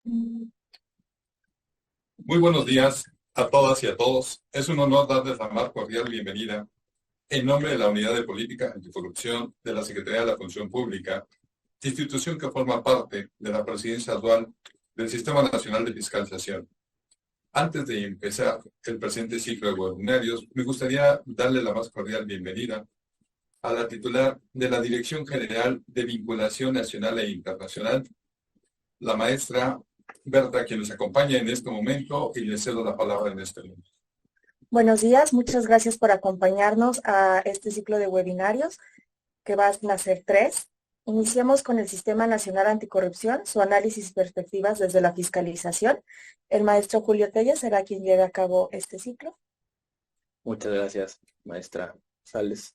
Muy buenos días a todas y a todos. Es un honor darles la más cordial bienvenida en nombre de la Unidad de Política Anticorrupción de la Secretaría de la Función Pública, institución que forma parte de la presidencia dual del Sistema Nacional de Fiscalización. Antes de empezar el presente ciclo de webinarios, me gustaría darle la más cordial bienvenida a la titular de la Dirección General de Vinculación Nacional e Internacional, la maestra Berta, quien nos acompaña en este momento, y le cedo la palabra en este momento. Buenos días, muchas gracias por acompañarnos a este ciclo de webinarios que va a ser 3. Iniciamos con el Sistema Nacional Anticorrupción, su análisis y perspectivas desde la fiscalización. El maestro Julio Telles será quien lleve a cabo este ciclo. Muchas gracias, maestra Sales.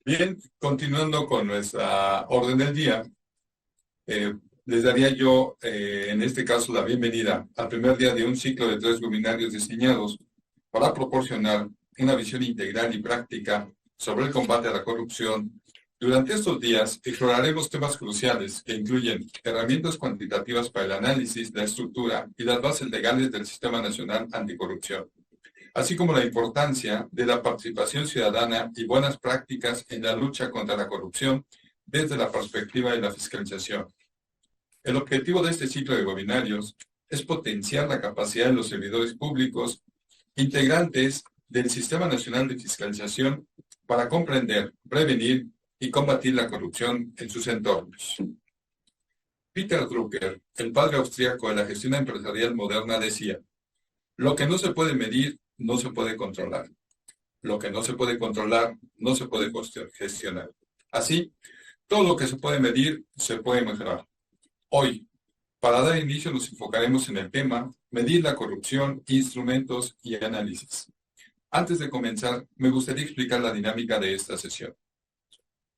Bien, continuando con nuestra orden del día, les daría yo, en este caso, la bienvenida al primer día de un ciclo de 3 webinarios diseñados para proporcionar una visión integral y práctica sobre el combate a la corrupción. Durante estos días exploraremos temas cruciales que incluyen herramientas cuantitativas para el análisis, la estructura y las bases legales del Sistema Nacional Anticorrupción, así como la importancia de la participación ciudadana y buenas prácticas en la lucha contra la corrupción desde la perspectiva de la fiscalización. El objetivo de este ciclo de webinarios es potenciar la capacidad de los servidores públicos integrantes del Sistema Nacional de Fiscalización para comprender, prevenir y combatir la corrupción en sus entornos. Peter Drucker, el padre austríaco de la gestión empresarial moderna, decía: lo que no se puede medir, no se puede controlar. Lo que no se puede controlar, no se puede gestionar. Así, todo lo que se puede medir, se puede mejorar. Hoy, para dar inicio, nos enfocaremos en el tema medir la corrupción, instrumentos y análisis. Antes de comenzar, me gustaría explicar la dinámica de esta sesión.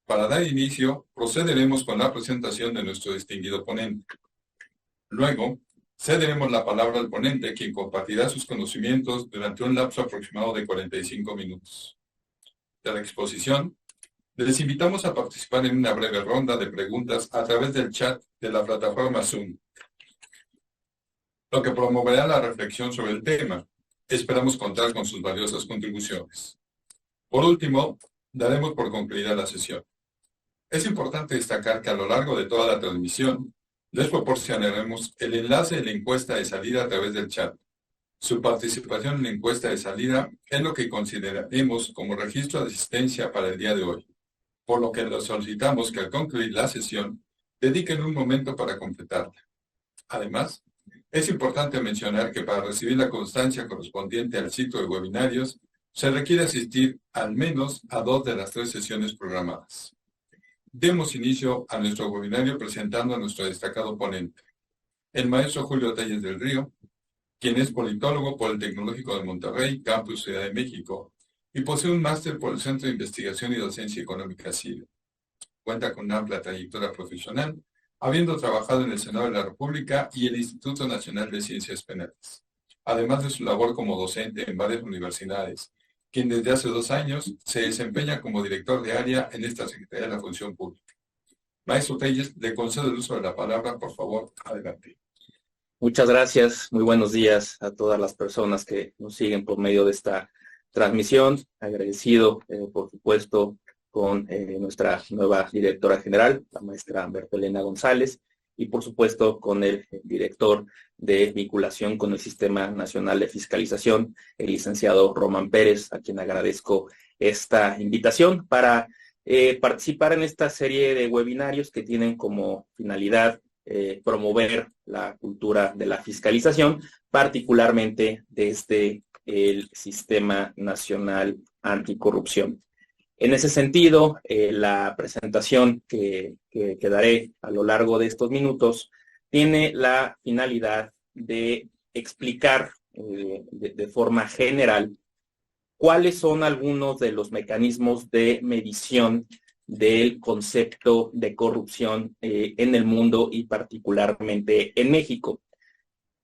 Para dar inicio, procederemos con la presentación de nuestro distinguido ponente. Luego, cederemos la palabra al ponente, quien compartirá sus conocimientos durante un lapso aproximado de 45 minutos. De la exposición, les invitamos a participar en una breve ronda de preguntas a través del chat de la plataforma Zoom, lo que promoverá la reflexión sobre el tema. Esperamos contar con sus valiosas contribuciones. Por último, daremos por concluida la sesión. Es importante destacar que a lo largo de toda la transmisión, les proporcionaremos el enlace de la encuesta de salida a través del chat. Su participación en la encuesta de salida es lo que consideraremos como registro de asistencia para el día de hoy, por lo que les solicitamos que al concluir la sesión, dediquen un momento para completarla. Además, es importante mencionar que para recibir la constancia correspondiente al ciclo de webinarios, se requiere asistir al menos a 2 de las 3 sesiones programadas. Demos inicio a nuestro webinario presentando a nuestro destacado ponente, el maestro Julio Telles del Río, quien es politólogo por el Tecnológico de Monterrey, Campus Ciudad de México, y posee un máster por el Centro de Investigación y Docencia Económica CIDE. Cuenta con una amplia trayectoria profesional, habiendo trabajado en el Senado de la República y el Instituto Nacional de Ciencias Penales, además de su labor como docente en varias universidades, quien desde hace 2 años se desempeña como director de área en esta Secretaría de la Función Pública. Maestro Telles, le concedo el uso de la palabra, por favor, adelante. Muchas gracias, muy buenos días a todas las personas que nos siguen por medio de esta transmisión. Agradecido, por supuesto, con nuestra nueva directora general, la maestra Bertelena González, y por supuesto con el director de vinculación con el Sistema Nacional de Fiscalización, el licenciado Román Pérez, a quien agradezco esta invitación para participar en esta serie de webinarios que tienen como finalidad promover la cultura de la fiscalización, particularmente desde el Sistema Nacional Anticorrupción. En ese sentido, la presentación que daré a lo largo de estos minutos tiene la finalidad de explicar de forma general cuáles son algunos de los mecanismos de medición del concepto de corrupción en el mundo y particularmente en México.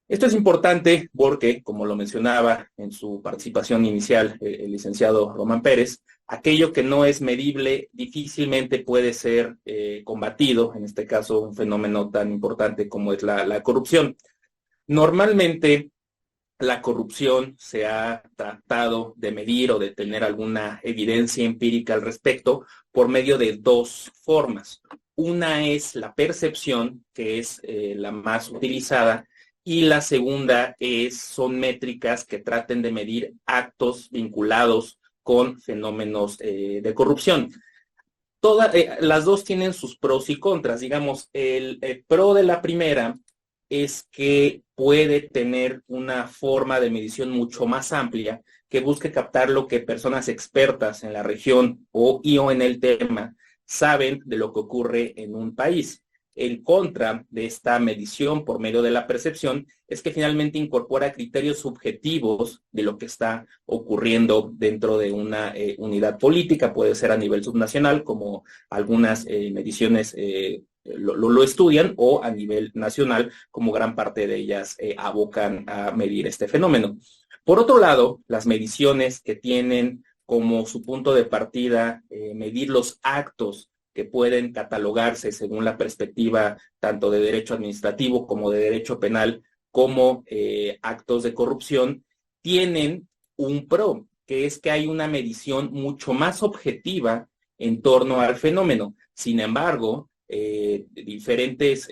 Esto es importante porque, como lo mencionaba en su participación inicial el licenciado Román Pérez, aquello que no es medible difícilmente puede ser combatido, en este caso un fenómeno tan importante como es la corrupción. Normalmente la corrupción se ha tratado de medir o de tener alguna evidencia empírica al respecto por medio de dos formas. Una es la percepción, que es la más utilizada, y la segunda son métricas que traten de medir actos vinculados con fenómenos de corrupción. Las dos tienen sus pros y contras. Digamos, el pro de la primera es que puede tener una forma de medición mucho más amplia que busque captar lo que personas expertas en la región o en el tema saben de lo que ocurre en un país. El contra de esta medición por medio de la percepción es que finalmente incorpora criterios subjetivos de lo que está ocurriendo dentro de una unidad política, puede ser a nivel subnacional, como algunas mediciones lo estudian, o a nivel nacional, como gran parte de ellas abocan a medir este fenómeno. Por otro lado, las mediciones que tienen como su punto de partida medir los actos que pueden catalogarse según la perspectiva tanto de derecho administrativo como de derecho penal como actos de corrupción, tienen un pro, que es que hay una medición mucho más objetiva en torno al fenómeno. Sin embargo, diferentes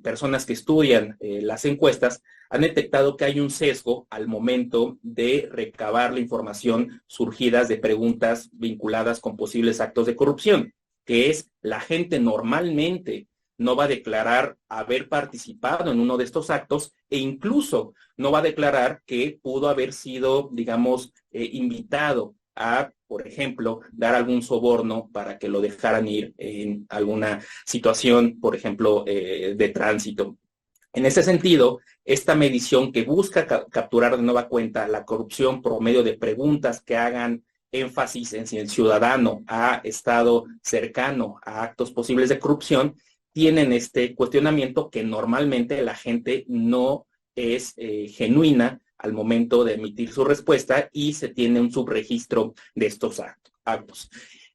personas que estudian las encuestas han detectado que hay un sesgo al momento de recabar la información surgidas de preguntas vinculadas con posibles actos de corrupción, que es la gente normalmente no va a declarar haber participado en uno de estos actos e incluso no va a declarar que pudo haber sido, digamos, invitado a, por ejemplo, dar algún soborno para que lo dejaran ir en alguna situación, por ejemplo, de tránsito. En ese sentido, esta medición que busca capturar de nueva cuenta la corrupción por medio de preguntas que hagan énfasis en si el ciudadano ha estado cercano a actos posibles de corrupción, tienen este cuestionamiento que normalmente la gente no es genuina al momento de emitir su respuesta y se tiene un subregistro de estos actos.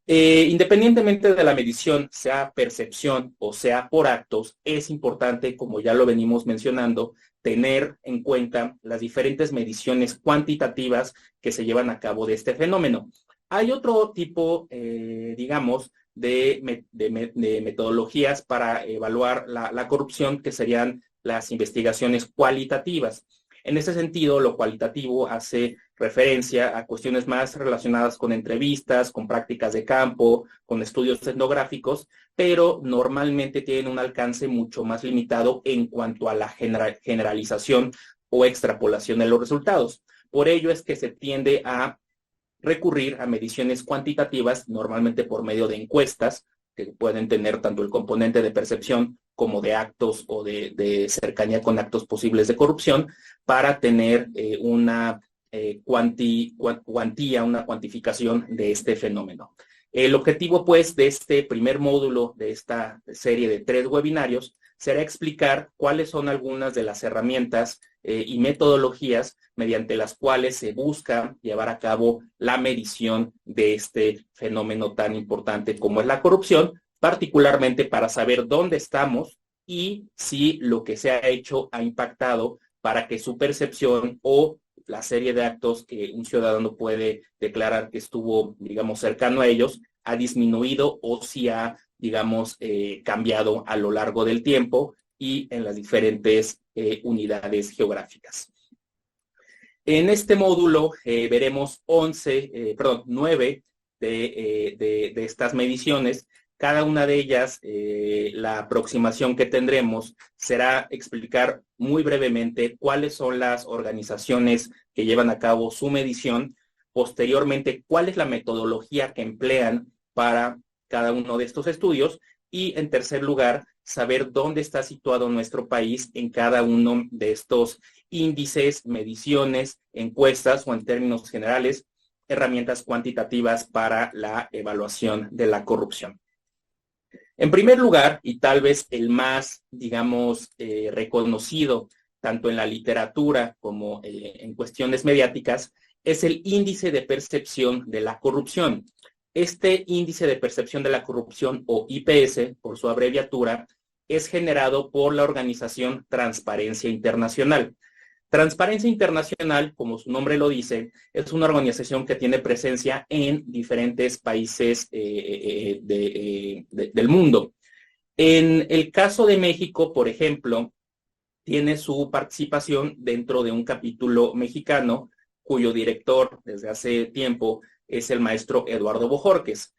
Independientemente de la medición, sea percepción o sea por actos, es importante, como ya lo venimos mencionando, tener en cuenta las diferentes mediciones cuantitativas que se llevan a cabo de este fenómeno. Hay otro tipo, digamos, de metodologías para evaluar la corrupción, que serían las investigaciones cualitativas. En ese sentido, lo cualitativo hace referencia a cuestiones más relacionadas con entrevistas, con prácticas de campo, con estudios etnográficos, pero normalmente tienen un alcance mucho más limitado en cuanto a la generalización o extrapolación de los resultados. Por ello es que se tiende a recurrir a mediciones cuantitativas, normalmente por medio de encuestas, que pueden tener tanto el componente de percepción como de actos o de cercanía con actos posibles de corrupción, para tener una cuantía, una cuantificación de este fenómeno. El objetivo, pues, de este primer módulo de esta serie de 3 webinarios será explicar cuáles son algunas de las herramientas y metodologías mediante las cuales se busca llevar a cabo la medición de este fenómeno tan importante como es la corrupción, particularmente para saber dónde estamos y si lo que se ha hecho ha impactado para que su percepción o la serie de actos que un ciudadano puede declarar que estuvo, digamos, cercano a ellos, ha disminuido o si ha, digamos, cambiado a lo largo del tiempo y en las diferentes unidades geográficas. En este módulo veremos 9 de estas mediciones. Cada una de ellas, la aproximación que tendremos será explicar muy brevemente cuáles son las organizaciones que llevan a cabo su medición, posteriormente cuál es la metodología que emplean para cada uno de estos estudios y, en tercer lugar, saber dónde está situado nuestro país en cada uno de estos índices, mediciones, encuestas o, en términos generales, herramientas cuantitativas para la evaluación de la corrupción. En primer lugar, y tal vez el más, digamos, reconocido tanto en la literatura como en cuestiones mediáticas, es el índice de percepción de la corrupción. Este índice de percepción de la corrupción, o IPS, por su abreviatura, es generado por la organización Transparencia Internacional. Transparencia Internacional, como su nombre lo dice, es una organización que tiene presencia en diferentes países del mundo. En el caso de México, por ejemplo, tiene su participación dentro de un capítulo mexicano, cuyo director desde hace tiempo es el maestro Eduardo Bojorquez.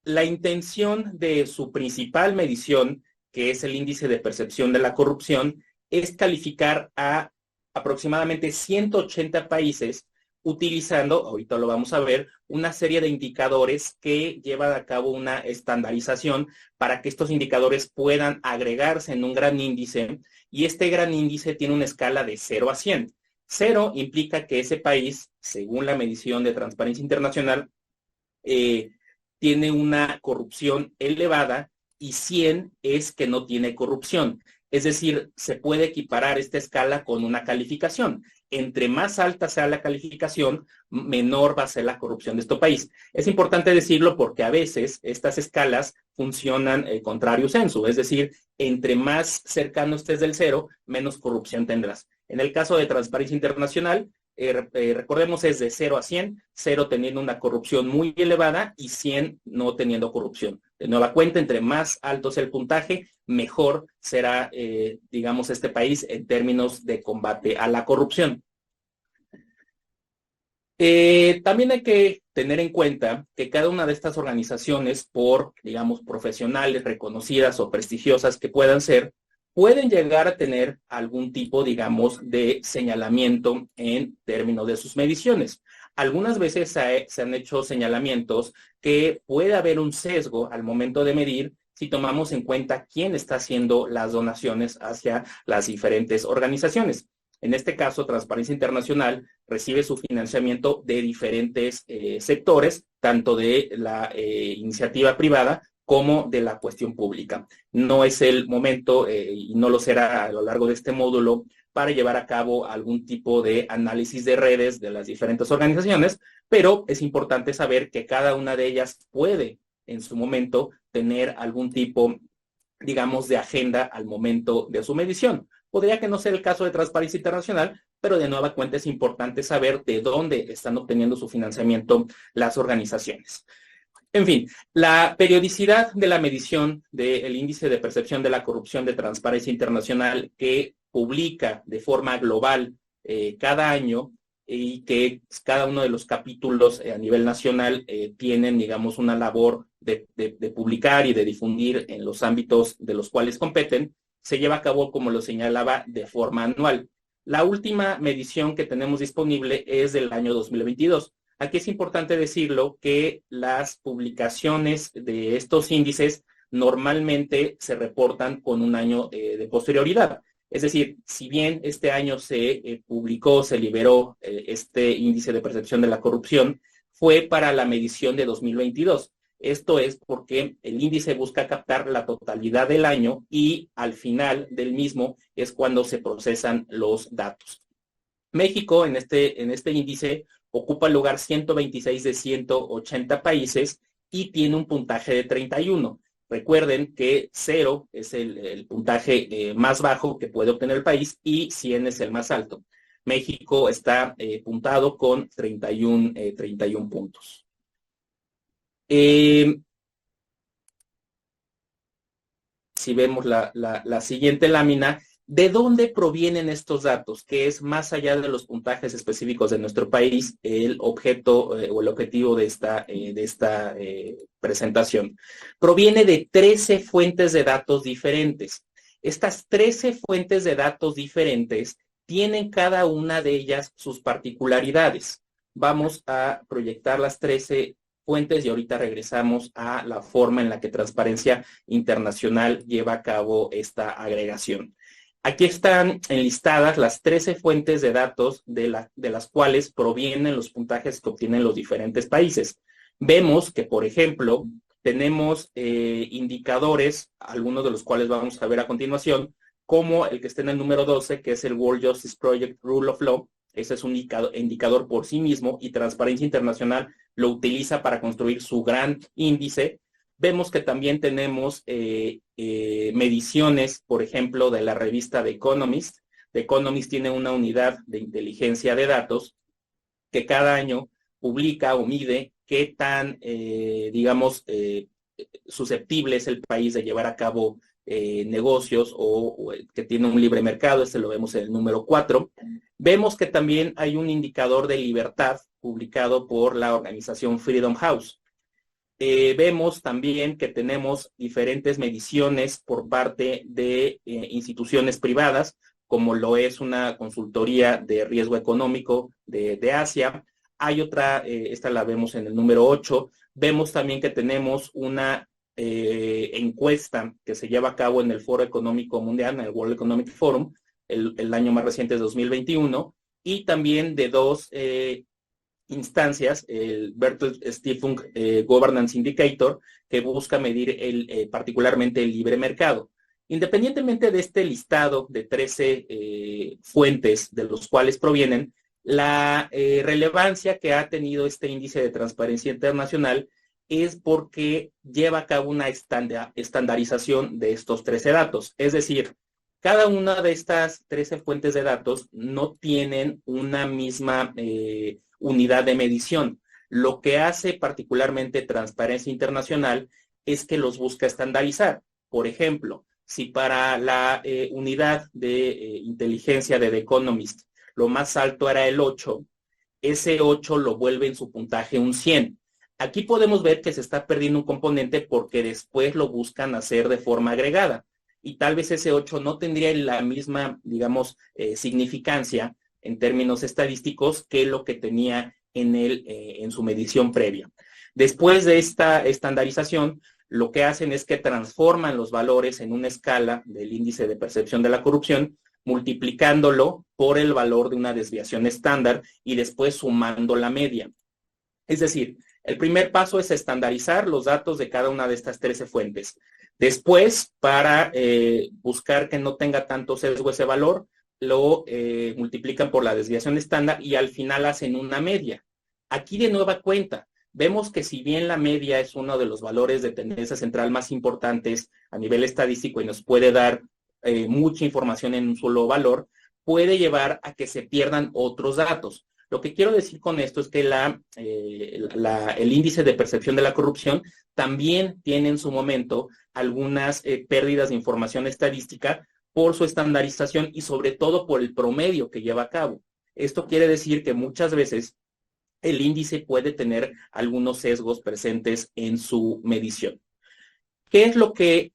La intención de su principal medición, que es el índice de percepción de la corrupción, es calificar a aproximadamente 180 países utilizando, ahorita lo vamos a ver, una serie de indicadores que llevan a cabo una estandarización para que estos indicadores puedan agregarse en un gran índice, y este gran índice tiene una escala de 0 a 100. 0 implica que ese país, según la medición de Transparencia Internacional, tiene una corrupción elevada, y 100 es que no tiene corrupción. Es decir, se puede equiparar esta escala con una calificación. Entre más alta sea la calificación, menor va a ser la corrupción de este país. Es importante decirlo porque a veces estas escalas funcionan contrario sensu, es decir, entre más cercano estés del 0, menos corrupción tendrás. En el caso de Transparencia Internacional, recordemos, es de 0 a 100, 0 teniendo una corrupción muy elevada y 100 no teniendo corrupción. De nueva cuenta, entre más alto sea el puntaje, mejor será, digamos, este país en términos de combate a la corrupción. También hay que tener en cuenta que cada una de estas organizaciones, por, digamos, profesionales, reconocidas o prestigiosas que puedan ser, pueden llegar a tener algún tipo, digamos, de señalamiento en términos de sus mediciones. Algunas veces se han hecho señalamientos que puede haber un sesgo al momento de medir si tomamos en cuenta quién está haciendo las donaciones hacia las diferentes organizaciones. En este caso, Transparencia Internacional recibe su financiamiento de diferentes sectores, tanto de la iniciativa privada como de la cuestión pública. No es el momento, y no lo será a lo largo de este módulo, para llevar a cabo algún tipo de análisis de redes de las diferentes organizaciones, pero es importante saber que cada una de ellas puede, en su momento, tener algún tipo, digamos, de agenda al momento de su medición. Podría que no sea el caso de Transparencia Internacional, pero de nueva cuenta es importante saber de dónde están obteniendo su financiamiento las organizaciones. En fin, la periodicidad de la medición del índice de percepción de la corrupción de Transparencia Internacional, que publica de forma global cada año, y que cada uno de los capítulos a nivel nacional tienen, digamos, una labor de publicar y de difundir en los ámbitos de los cuales competen, se lleva a cabo, como lo señalaba, de forma anual. La última medición que tenemos disponible es del año 2022. Aquí es importante decirlo que las publicaciones de estos índices normalmente se reportan con un año de posterioridad. Es decir, si bien este año se publicó, se liberó este índice de percepción de la corrupción, fue para la medición de 2022. Esto es porque el índice busca captar la totalidad del año y al final del mismo es cuando se procesan los datos. México en este índice ocupa el lugar 126 de 180 países y tiene un puntaje de 31. Recuerden que 0 es el puntaje más bajo que puede obtener el país y 100 es el más alto. México está puntado con 31 puntos. Si vemos la siguiente lámina, ¿de dónde provienen estos datos? Que es, más allá de los puntajes específicos de nuestro país, el objeto o el objetivo de esta presentación. Proviene de 13 fuentes de datos diferentes. Estas 13 fuentes de datos diferentes tienen cada una de ellas sus particularidades. Vamos a proyectar las 13 fuentes y ahorita regresamos a la forma en la que Transparencia Internacional lleva a cabo esta agregación. Aquí están enlistadas las 13 fuentes de datos de las cuales provienen los puntajes que obtienen los diferentes países. Vemos que, por ejemplo, tenemos indicadores, algunos de los cuales vamos a ver a continuación, como el que está en el número 12, que es el World Justice Project Rule of Law. Ese es un indicador por sí mismo, y Transparencia Internacional lo utiliza para construir su gran índice. Vemos que también tenemos mediciones, por ejemplo, de la revista The Economist. The Economist tiene una unidad de inteligencia de datos que cada año publica o mide qué tan, susceptible es el país de llevar a cabo negocios o que tiene un libre mercado. Este lo vemos en el número 4. Vemos que también hay un indicador de libertad publicado por la organización Freedom House. Vemos también que tenemos diferentes mediciones por parte de instituciones privadas, como lo es una consultoría de riesgo económico de Asia. Hay otra, esta la vemos en el número 8. Vemos también que tenemos una encuesta que se lleva a cabo en el Foro Económico Mundial, en el World Economic Forum, el año más reciente es 2021, y también de dos instancias, el Bertelsmann Stiftung Governance Indicator, que busca medir particularmente el libre mercado. Independientemente de este listado de 13 fuentes de los cuales provienen, la relevancia que ha tenido este índice de transparencia internacional es porque lleva a cabo una estandarización de estos 13 datos. Es decir, cada una de estas 13 fuentes de datos no tienen una misma unidad de medición. Lo que hace particularmente Transparencia Internacional es que los busca estandarizar. Por ejemplo, si para la unidad de inteligencia de The Economist lo más alto era el 8, ese 8 lo vuelve en su puntaje un 100. Aquí podemos ver que se está perdiendo un componente porque después lo buscan hacer de forma agregada. Y tal vez ese 8 no tendría la misma, significancia en términos estadísticos que lo que tenía en su medición previa. Después de esta estandarización, lo que hacen es que transforman los valores en una escala del índice de percepción de la corrupción, multiplicándolo por el valor de una desviación estándar y después sumando la media. Es decir, el primer paso es estandarizar los datos de cada una de estas 13 fuentes. Después, para buscar que no tenga tanto sesgo ese valor, lo multiplican por la desviación estándar y al final hacen una media. Aquí de nueva cuenta, vemos que si bien la media es uno de los valores de tendencia central más importantes a nivel estadístico y nos puede dar mucha información en un solo valor, puede llevar a que se pierdan otros datos. Lo que quiero decir con esto es que el índice de percepción de la corrupción también tiene en su momento algunas pérdidas de información estadística por su estandarización y sobre todo por el promedio que lleva a cabo. Esto quiere decir que muchas veces el índice puede tener algunos sesgos presentes en su medición. ¿Qué es lo que,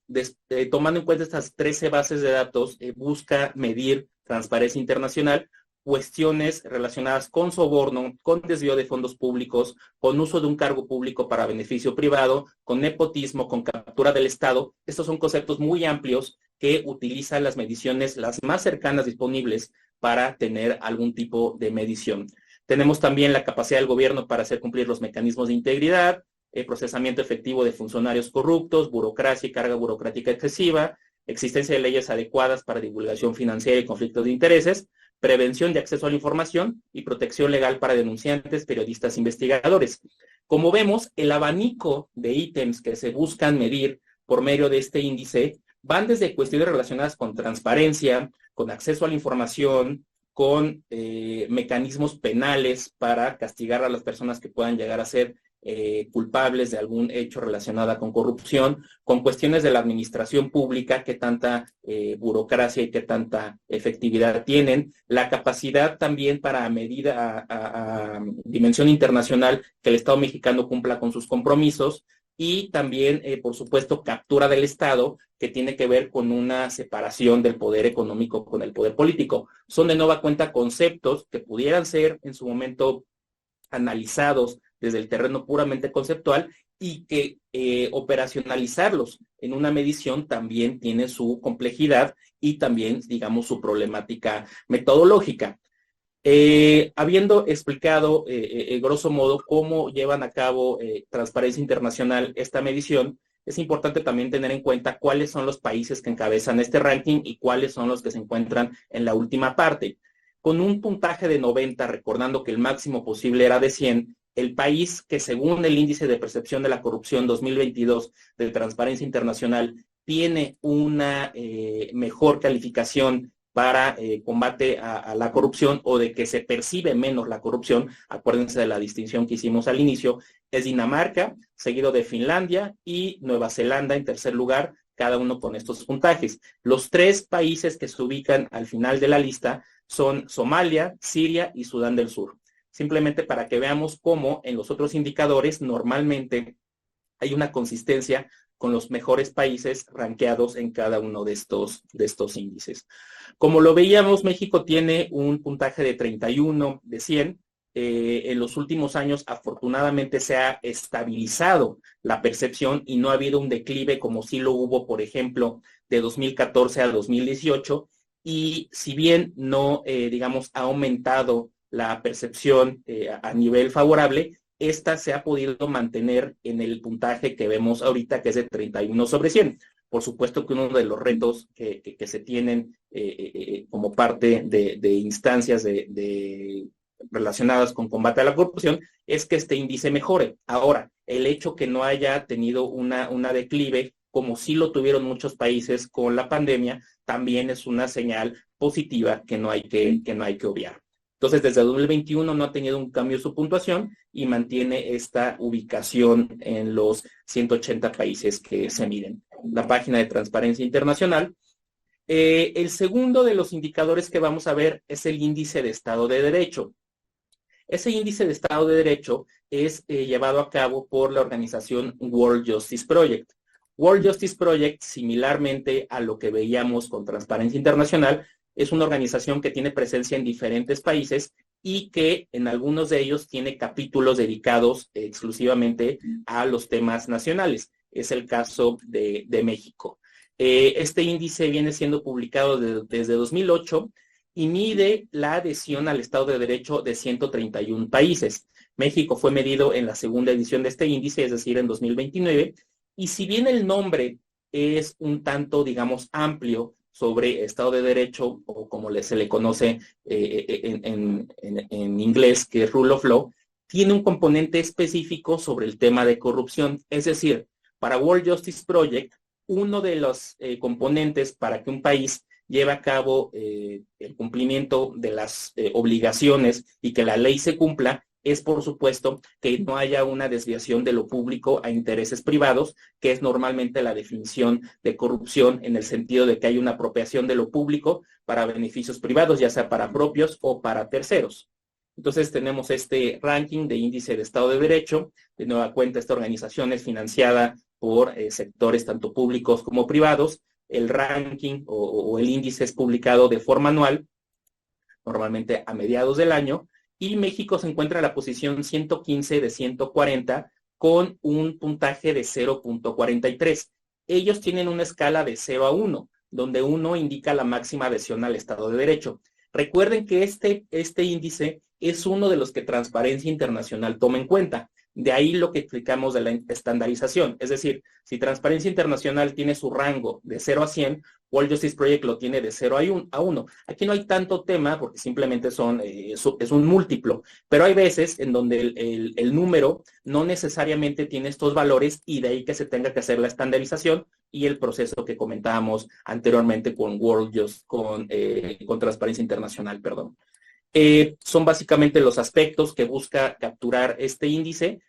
tomando en cuenta estas 13 bases de datos, busca medir Transparencia Internacional? Cuestiones relacionadas con soborno, con desvío de fondos públicos, con uso de un cargo público para beneficio privado, con nepotismo, con captura del Estado. Estos son conceptos muy amplios que utilizan las mediciones las más cercanas disponibles para tener algún tipo de medición. Tenemos también la capacidad del gobierno para hacer cumplir los mecanismos de integridad, procesamiento efectivo de funcionarios corruptos, burocracia y carga burocrática excesiva, existencia de leyes adecuadas para divulgación financiera y conflictos de intereses, prevención de acceso a la información y protección legal para denunciantes, periodistas, investigadores. Como vemos, el abanico de ítems que se buscan medir por medio de este índice van desde cuestiones relacionadas con transparencia, con acceso a la información, con mecanismos penales para castigar a las personas que puedan llegar a ser culpables de algún hecho relacionado con corrupción, con cuestiones de la administración pública, qué tanta burocracia y qué tanta efectividad tienen, la capacidad también para medir a dimensión internacional que el Estado mexicano cumpla con sus compromisos, y también, por supuesto, captura del Estado, que tiene que ver con una separación del poder económico con el poder político. Son de nueva cuenta conceptos que pudieran ser en su momento analizados desde el terreno puramente conceptual y que operacionalizarlos en una medición también tiene su complejidad y también, su problemática metodológica. Habiendo explicado, grosso modo, cómo llevan a cabo Transparencia Internacional esta medición, es importante también tener en cuenta cuáles son los países que encabezan este ranking y cuáles son los que se encuentran en la última parte. Con un puntaje de 90, recordando que el máximo posible era de 100, el país que según el índice de percepción de la corrupción 2022 de Transparencia Internacional tiene una mejor calificación para combate a la corrupción, o de que se percibe menos la corrupción, acuérdense de la distinción que hicimos al inicio, es Dinamarca, seguido de Finlandia y Nueva Zelanda en tercer lugar, cada uno con estos puntajes. Los 3 países que se ubican al final de la lista son Somalia, Siria y Sudán del Sur. Simplemente para que veamos cómo en los otros indicadores normalmente hay una consistencia con los mejores países rankeados en cada uno de estos índices. Como lo veíamos, México tiene un puntaje de 31 de 100. En los últimos años, afortunadamente, se ha estabilizado la percepción y no ha habido un declive como sí lo hubo, por ejemplo, de 2014 a 2018. Y si bien no, digamos, ha aumentado la percepción a nivel favorable, esta se ha podido mantener en el puntaje que vemos ahorita, que es de 31 sobre 100. Por supuesto que uno de los retos que se tienen como parte de instancias relacionadas con combate a la corrupción es que este índice mejore. Ahora, el hecho que no haya tenido una declive, como sí lo tuvieron muchos países con la pandemia, también es una señal positiva que no hay que obviar. Entonces, desde 2021 no ha tenido un cambio su puntuación y mantiene esta ubicación en los 180 países que se miden. La página de Transparencia Internacional. El segundo de los indicadores que vamos a ver es el índice de Estado de Derecho. Ese índice de Estado de Derecho es llevado a cabo por la organización World Justice Project. World Justice Project, similarmente a lo que veíamos con Transparencia Internacional, es una organización que tiene presencia en diferentes países y que en algunos de ellos tiene capítulos dedicados exclusivamente a los temas nacionales. Es el caso de México. Este índice viene siendo publicado desde 2008 y mide la adhesión al Estado de Derecho de 131 países. México fue medido en la segunda edición de este índice, es decir, en 2029, y si bien el nombre es un tanto, digamos, amplio sobre Estado de Derecho, o como se le conoce en inglés, que es Rule of Law, tiene un componente específico sobre el tema de corrupción. Es decir, para World Justice Project, uno de los componentes para que un país lleve a cabo el cumplimiento de las obligaciones y que la ley se cumpla es, por supuesto, que no haya una desviación de lo público a intereses privados, que es normalmente la definición de corrupción, en el sentido de que hay una apropiación de lo público para beneficios privados, ya sea para propios o para terceros. Entonces tenemos este ranking de índice de Estado de Derecho. De nueva cuenta, esta organización es financiada por sectores tanto públicos como privados. El ranking o el índice es publicado de forma anual, normalmente a mediados del año, y México se encuentra en la posición 115 de 140 con un puntaje de 0.43. Ellos tienen una escala de 0 a 1, donde 1 indica la máxima adhesión al Estado de Derecho. Recuerden que este índice es uno de los que Transparencia Internacional toma en cuenta. De ahí lo que explicamos de la estandarización. Es decir, si Transparencia Internacional tiene su rango de 0 a 100, World Justice Project lo tiene de 0 a 1. Aquí no hay tanto tema porque simplemente es un múltiplo, pero hay veces en donde el número no necesariamente tiene estos valores, y de ahí que se tenga que hacer la estandarización y el proceso que comentábamos anteriormente con con Transparencia Internacional, perdón. Son básicamente los aspectos que busca capturar este índice.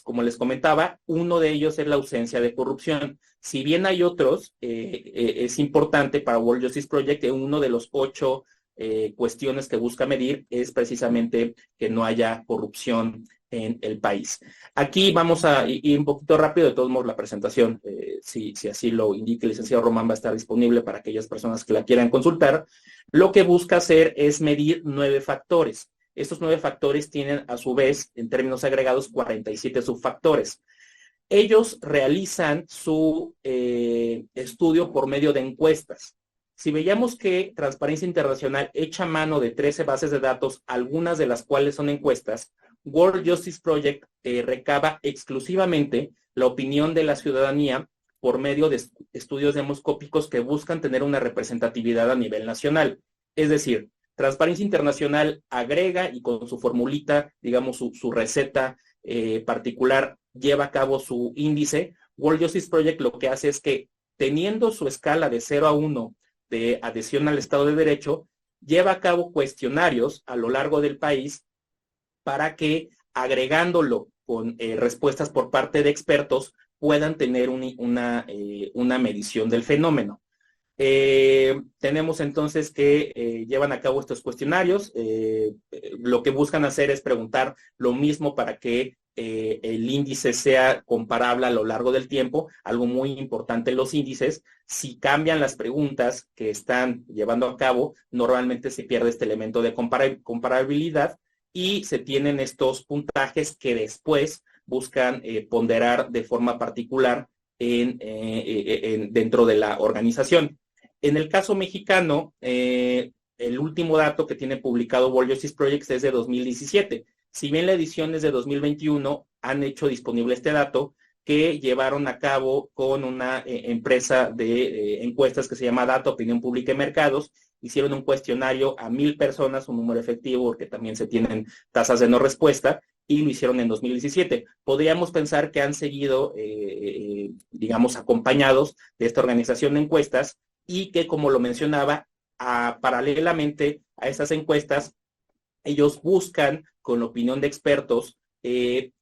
Como les comentaba, uno de ellos es la ausencia de corrupción. Si bien hay otros, es importante para World Justice Project que uno de los 8 cuestiones que busca medir es precisamente que no haya corrupción en el país. Aquí vamos a ir un poquito rápido. De todos modos, la presentación, si así lo indica el licenciado Román, va a estar disponible para aquellas personas que la quieran consultar. Lo que busca hacer es medir 9 factores. Estos 9 factores tienen, a su vez, en términos agregados, 47 subfactores. Ellos realizan su estudio por medio de encuestas. Si veíamos que Transparencia Internacional echa mano de 13 bases de datos, algunas de las cuales son encuestas, World Justice Project recaba exclusivamente la opinión de la ciudadanía por medio de estudios demoscópicos que buscan tener una representatividad a nivel nacional. Es decir, Transparencia Internacional agrega y con su formulita, digamos, su receta particular, lleva a cabo su índice. World Justice Project lo que hace es que, teniendo su escala de 0 a 1 de adhesión al Estado de Derecho, lleva a cabo cuestionarios a lo largo del país para que, agregándolo con respuestas por parte de expertos, puedan tener una medición del fenómeno. Tenemos entonces que llevan a cabo estos cuestionarios. Lo que buscan hacer es preguntar lo mismo para que el índice sea comparable a lo largo del tiempo. Algo muy importante en los índices: si cambian las preguntas que están llevando a cabo, normalmente se pierde este elemento de comparabilidad y se tienen estos puntajes que después buscan ponderar de forma particular dentro de la organización. En el caso mexicano, el último dato que tiene publicado World Justice Project es de 2017. Si bien la edición es de 2021, han hecho disponible este dato que llevaron a cabo con una empresa de encuestas que se llama Data, Opinión Pública y Mercados. Hicieron un cuestionario a 1,000 personas, un número efectivo porque también se tienen tasas de no respuesta, y lo hicieron en 2017. Podríamos pensar que han seguido, digamos, acompañados de esta organización de encuestas y que, como lo mencionaba, paralelamente a estas encuestas, ellos buscan, con la opinión de expertos,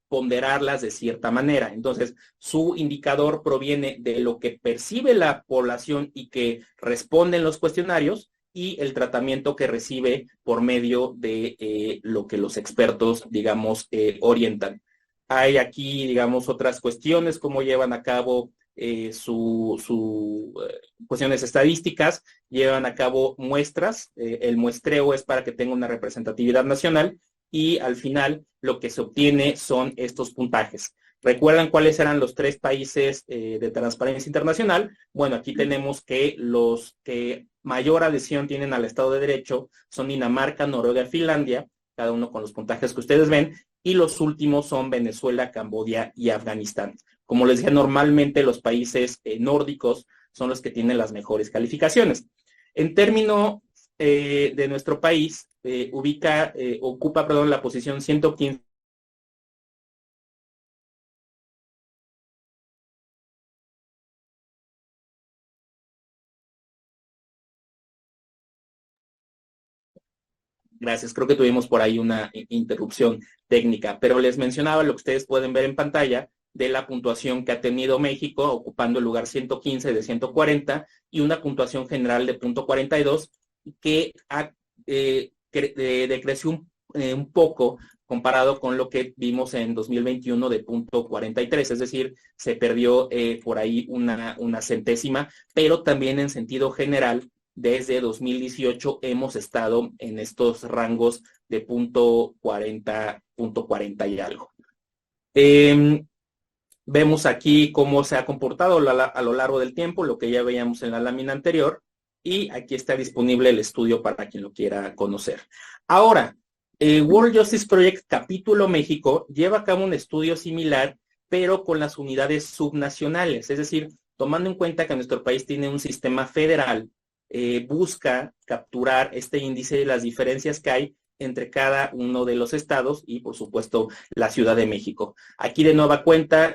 ponderarlas de cierta manera. Entonces, su indicador proviene de lo que percibe la población y que responde en los cuestionarios, y el tratamiento que recibe por medio de lo que los expertos, digamos, orientan. Hay aquí, digamos, otras cuestiones, cómo llevan a cabo cuestiones estadísticas, llevan a cabo muestras. El muestreo es para que tenga una representatividad nacional, y al final lo que se obtiene son estos puntajes. ¿Recuerdan cuáles eran los 3 países de Transparencia Internacional? Bueno, aquí tenemos que los que mayor adhesión tienen al Estado de Derecho son Dinamarca, Noruega y Finlandia, cada uno con los puntajes que ustedes ven, y los últimos son Venezuela, Camboya y Afganistán. Como les dije, normalmente los países nórdicos son los que tienen las mejores calificaciones. En términos de nuestro país, ocupa la posición 115. Gracias, creo que tuvimos por ahí una interrupción técnica, pero les mencionaba lo que ustedes pueden ver en pantalla de la puntuación que ha tenido México, ocupando el lugar 115 de 140 y una puntuación general de .42, que decreció un poco comparado con lo que vimos en 2021 de .43, es decir, se perdió por ahí una centésima, pero también en sentido general, desde 2018 hemos estado en estos rangos de .40 y algo. Vemos aquí cómo se ha comportado a lo largo del tiempo, lo que ya veíamos en la lámina anterior, y aquí está disponible el estudio para quien lo quiera conocer. Ahora, World Justice Project Capítulo México lleva a cabo un estudio similar, pero con las unidades subnacionales, es decir, tomando en cuenta que nuestro país tiene un sistema federal, busca capturar este índice de las diferencias que hay entre cada uno de los estados y, por supuesto, la Ciudad de México. Aquí, de nueva cuenta,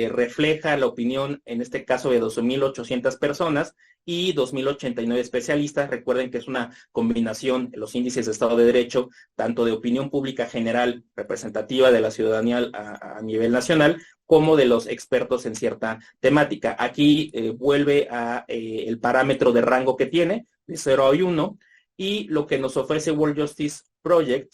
refleja la opinión, en este caso, de 12,800 personas y 2,089 especialistas. Recuerden que es una combinación de los índices de Estado de Derecho, tanto de opinión pública general representativa de la ciudadanía a nivel nacional, como de los expertos en cierta temática. Aquí vuelve a el parámetro de rango que tiene, de 0 a 1, y lo que nos ofrece World Justice Project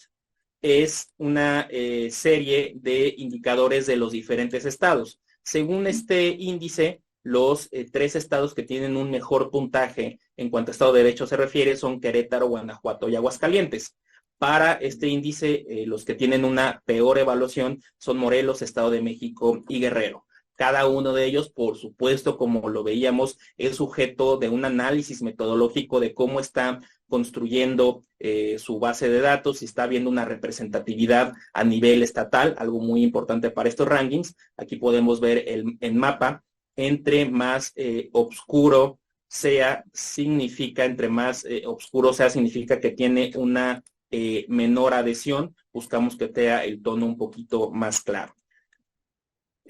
es una serie de indicadores de los diferentes estados. Según este índice, los 3 estados que tienen un mejor puntaje en cuanto a Estado de Derecho se refiere son Querétaro, Guanajuato y Aguascalientes. Para este índice, los que tienen una peor evaluación son Morelos, Estado de México y Guerrero. Cada uno de ellos, por supuesto, como lo veíamos, es sujeto de un análisis metodológico de cómo está construyendo su base de datos, si está habiendo una representatividad a nivel estatal, algo muy importante para estos rankings. Aquí podemos ver el mapa. Entre más oscuro sea, significa, entre más oscuro sea, significa que tiene una menor adhesión. Buscamos que sea el tono un poquito más claro.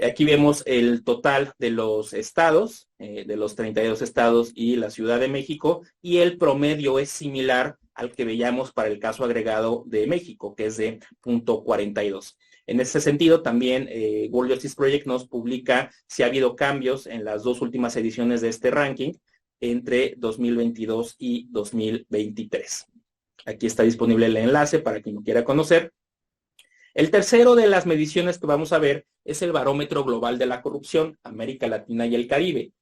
Aquí vemos el total de los estados, de los 32 estados y la Ciudad de México, y el promedio es similar al que veíamos para el caso agregado de México, que es de 0.42. En ese sentido, también World Justice Project nos publica si ha habido cambios en las dos últimas ediciones de este ranking entre 2022 y 2023. Aquí está disponible el enlace para quien lo quiera conocer. El tercero de las mediciones que vamos a ver es el Barómetro Global de la Corrupción, América Latina y el Caribe.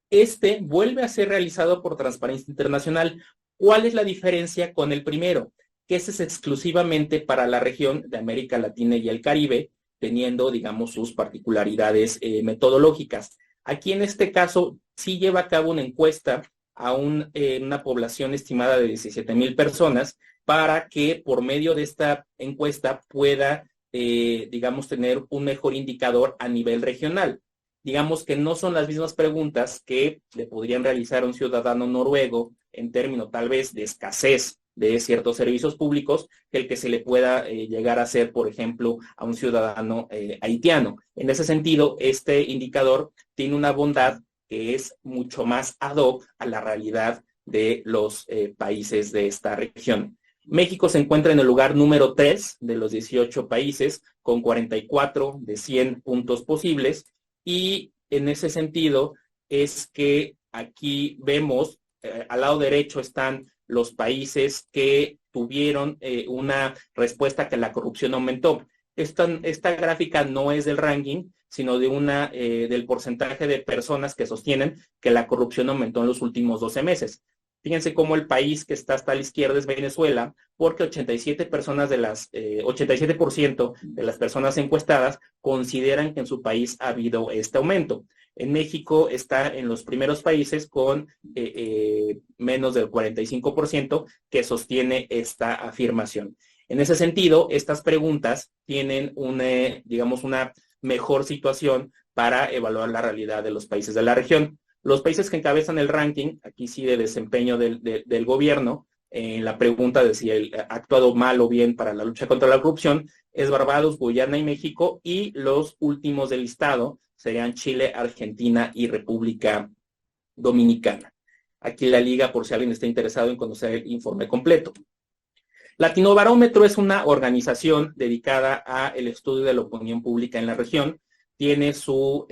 Este vuelve a ser realizado por Transparencia Internacional. ¿Cuál es la diferencia con el primero? Que este es exclusivamente para la región de América Latina y el Caribe, teniendo, digamos, sus particularidades metodológicas. Aquí en este caso sí lleva a cabo una encuesta a una población estimada de 17,000 personas, para que por medio de esta encuesta pueda, digamos, tener un mejor indicador a nivel regional. Digamos que no son las mismas preguntas que le podrían realizar a un ciudadano noruego en términos tal vez de escasez de ciertos servicios públicos que el que se le pueda llegar a hacer, por ejemplo, a un ciudadano haitiano. En ese sentido, este indicador tiene una bondad que es mucho más ad hoc a la realidad de los países de esta región. México se encuentra en el lugar número 3 de los 18 países, con 44 de 100 puntos posibles, y en ese sentido es que aquí vemos, al lado derecho están los países que tuvieron una respuesta que la corrupción aumentó. Esta gráfica no es del ranking, sino de del porcentaje de personas que sostienen que la corrupción aumentó en los últimos 12 meses. Fíjense cómo el país que está hasta la izquierda es Venezuela, porque 87% de las personas encuestadas consideran que en su país ha habido este aumento. En México está en los primeros países con menos del 45% que sostiene esta afirmación. En ese sentido, estas preguntas tienen digamos, una mejor situación para evaluar la realidad de los países de la región. Los países que encabezan el ranking, aquí sí de desempeño del gobierno, en la pregunta de si ha actuado mal o bien para la lucha contra la corrupción, es Barbados, Guyana y México, y los últimos del listado serían Chile, Argentina y República Dominicana. Aquí la liga por si alguien está interesado en conocer el informe completo. Latinobarómetro es una organización dedicada al estudio de la opinión pública en la región. Tiene su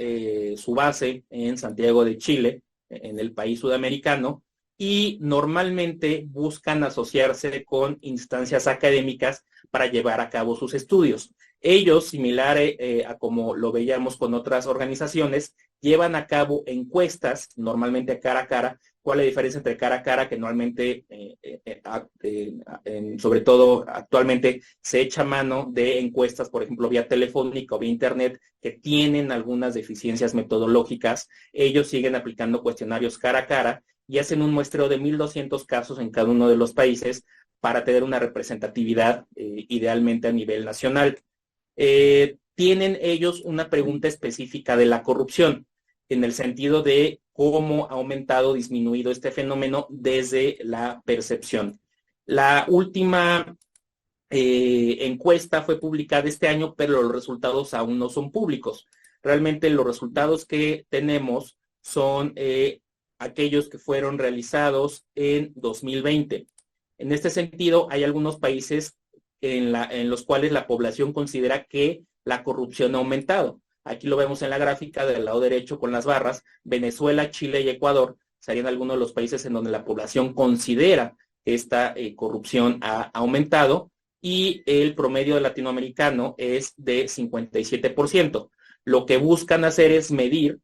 base en Santiago de Chile, en el país sudamericano, y normalmente buscan asociarse con instancias académicas para llevar a cabo sus estudios. Ellos, similar a como lo veíamos con otras organizaciones, llevan a cabo encuestas, normalmente cara a cara. ¿Cuál es la diferencia entre cara a cara? Que normalmente, sobre todo actualmente, se echa mano de encuestas, por ejemplo, vía telefónica o vía internet, que tienen algunas deficiencias metodológicas. Ellos siguen aplicando cuestionarios cara a cara y hacen un muestreo de 1,200 casos en cada uno de los países para tener una representatividad idealmente a nivel nacional. Tienen ellos una pregunta específica de la corrupción, en el sentido de cómo ha aumentado o disminuido este fenómeno desde la percepción. La última encuesta fue publicada este año, pero los resultados aún no son públicos. Realmente los resultados que tenemos son aquellos que fueron realizados en 2020. En este sentido, hay algunos países en los cuales la población considera que la corrupción ha aumentado. Aquí lo vemos en la gráfica del lado derecho con las barras. Venezuela, Chile y Ecuador serían algunos de los países en donde la población considera que esta corrupción ha aumentado, y el promedio latinoamericano es de 57%. Lo que buscan hacer es medir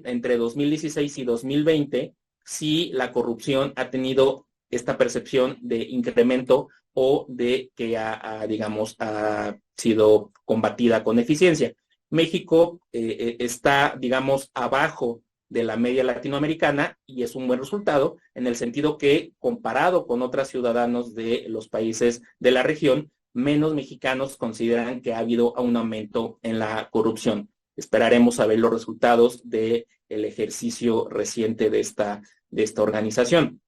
entre 2016 y 2020 si la corrupción ha tenido esta percepción de incremento o de que digamos, ha sido combatida con eficiencia. México está, digamos, abajo de la media latinoamericana y es un buen resultado en el sentido que comparado con otros ciudadanos de los países de la región, menos mexicanos consideran que ha habido un aumento en la corrupción. Esperaremos a ver los resultados del ejercicio reciente de esta organización.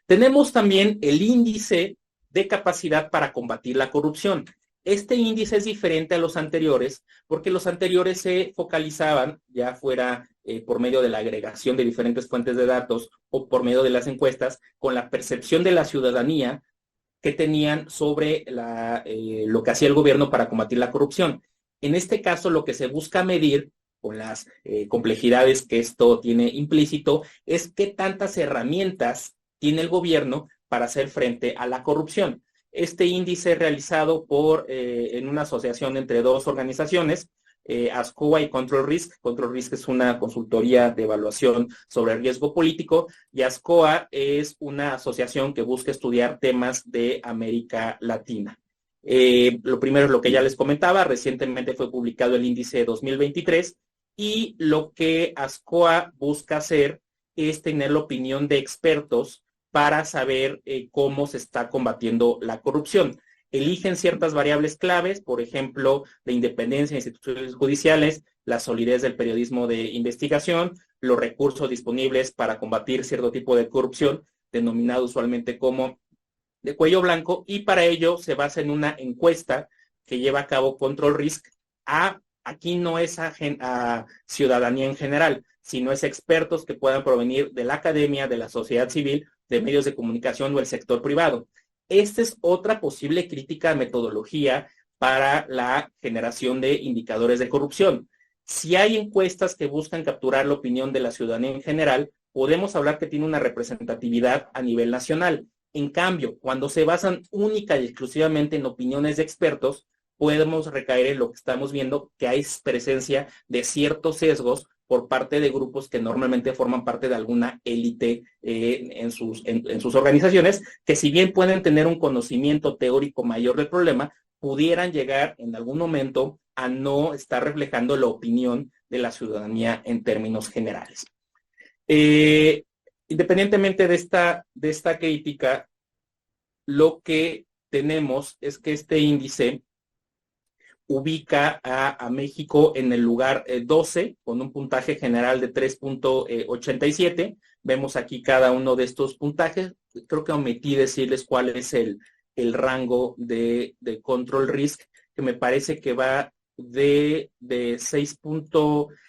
Tenemos también el índice de capacidad para combatir la corrupción. Este índice es diferente a los anteriores porque los anteriores se focalizaban, ya fuera por medio de la agregación de diferentes fuentes de datos o por medio de las encuestas, con la percepción de la ciudadanía que tenían sobre lo que hacía el gobierno para combatir la corrupción. En este caso, lo que se busca medir, con las complejidades que esto tiene implícito, es qué tantas herramientas tiene el gobierno para hacer frente a la corrupción. Este índice es realizado en una asociación entre dos organizaciones, ASCOA y Control Risk. Control Risk es una consultoría de evaluación sobre el riesgo político y ASCOA es una asociación que busca estudiar temas de América Latina. Lo primero es lo que ya les comentaba, recientemente fue publicado el índice 2023 y lo que ASCOA busca hacer es tener la opinión de expertos para saber cómo se está combatiendo la corrupción. Eligen ciertas variables claves, por ejemplo, la independencia de instituciones judiciales, la solidez del periodismo de investigación, los recursos disponibles para combatir cierto tipo de corrupción, denominado usualmente como de cuello blanco, y para ello se basa en una encuesta que lleva a cabo Control Risk. Aquí no es a ciudadanía en general, sino es expertos que puedan provenir de la academia, de la sociedad civil, de medios de comunicación o el sector privado. Esta es otra posible crítica a metodología para la generación de indicadores de corrupción. Si hay encuestas que buscan capturar la opinión de la ciudadanía en general, podemos hablar que tiene una representatividad a nivel nacional. En cambio, cuando se basan única y exclusivamente en opiniones de expertos, podemos recaer en lo que estamos viendo, que hay presencia de ciertos sesgos por parte de grupos que normalmente forman parte de alguna élite en sus organizaciones, que si bien pueden tener un conocimiento teórico mayor del problema, pudieran llegar en algún momento a no estar reflejando la opinión de la ciudadanía en términos generales. Independientemente de esta crítica, lo que tenemos es que este índice ubica a México en el lugar 12, con un puntaje general de 3.87. Vemos aquí cada uno de estos puntajes. Creo que omití decirles cuál es el rango de Control Risk, que me parece que va de 6. Es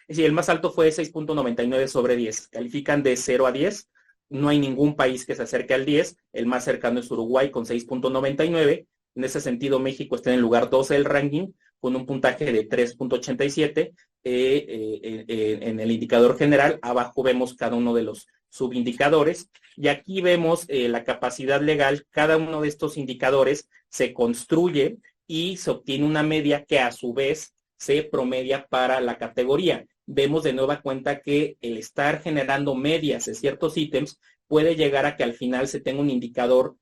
decir, el más alto fue 6.99 sobre 10. Califican de 0 a 10. No hay ningún país que se acerque al 10. El más cercano es Uruguay con 6.99. En ese sentido, México está en el lugar 12 del ranking, con un puntaje de 3.87 en el indicador general. Abajo vemos cada uno de los subindicadores y aquí vemos la capacidad legal. Cada uno de estos indicadores se construye y se obtiene una media que a su vez se promedia para la categoría. Vemos de nueva cuenta que el estar generando medias de ciertos ítems puede llegar a que al final se tenga un indicador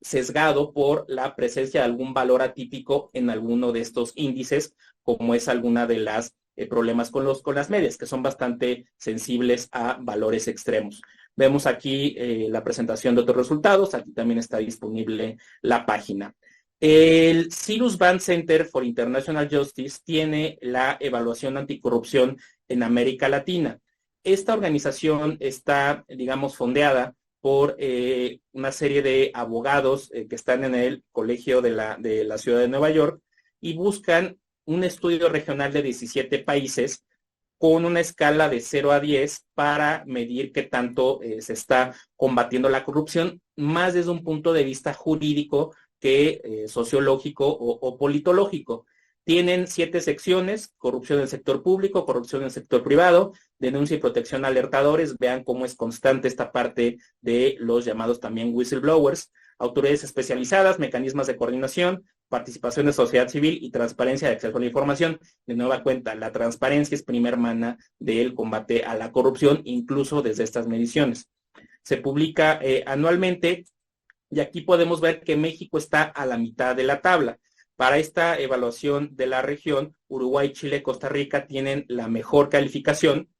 sesgado por la presencia de algún valor atípico en alguno de estos índices, como es alguna de las problemas con las medias, que son bastante sensibles a valores extremos. Vemos aquí la presentación de otros resultados. Aquí también está disponible la página. El Cyrus Vance Center for International Justice tiene la evaluación anticorrupción en América Latina. Esta organización está, digamos, fondeada por una serie de abogados que están en el colegio de la ciudad de Nueva York y buscan un estudio regional de 17 países con una escala de 0 a 10 para medir qué tanto se está combatiendo la corrupción, más desde un punto de vista jurídico que sociológico o politológico. Tienen 7 secciones: corrupción en el sector público, corrupción en el sector privado, denuncia y protección a alertadores. Vean cómo es constante esta parte de los llamados también whistleblowers, autoridades especializadas, mecanismos de coordinación, participación de sociedad civil y transparencia de acceso a la información. De nueva cuenta, la transparencia es prima hermana del combate a la corrupción, incluso desde estas mediciones. Se publica anualmente y aquí podemos ver que México está a la mitad de la tabla. Para esta evaluación de la región, Uruguay, Chile, Costa Rica tienen la mejor calificación,